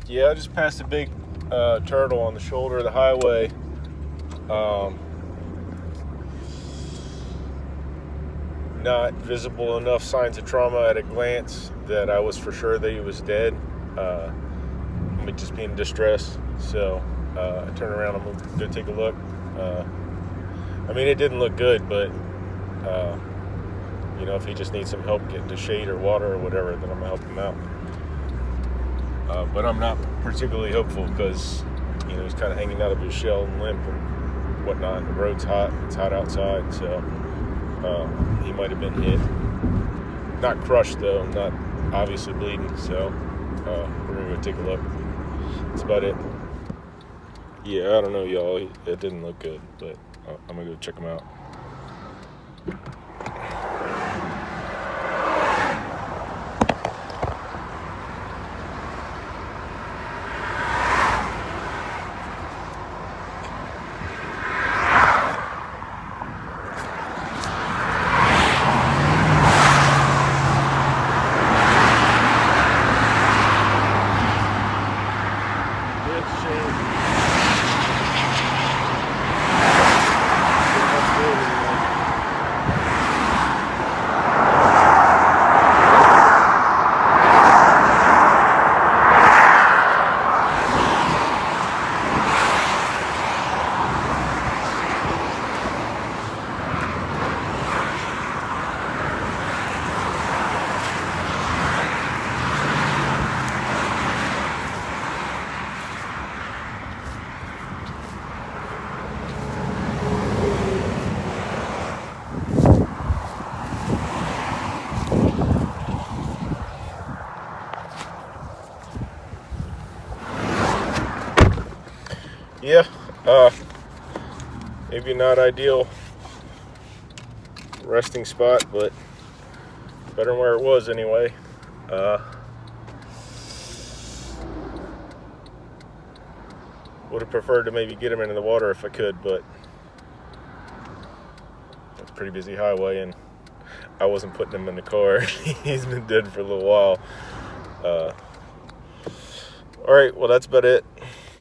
Yeah, I just passed a big turtle on the shoulder of the highway. Not visible enough signs of trauma at a glance that I was for sure that he was dead. Me just being in distress. So I turned around. I'm going to go take a look. I mean, it didn't look good, but if he just needs some help getting to shade or water or whatever, then I'm going to help him out. But I'm not particularly hopeful because, he's kind of hanging out of his shell and limp and whatnot. And the road's hot. It's hot outside, so he might have been hit. Not crushed, though. Not obviously bleeding, so we're going to go take a look. That's about it. Yeah, I don't know, y'all. It didn't look good, but I'm going to go check him out. Yeah, maybe not ideal resting spot, but better than where it was anyway. Would have preferred to maybe get him into the water if I could, but it's a pretty busy highway and I wasn't putting him in the car. He's been dead for a little while. All right, well, that's about it.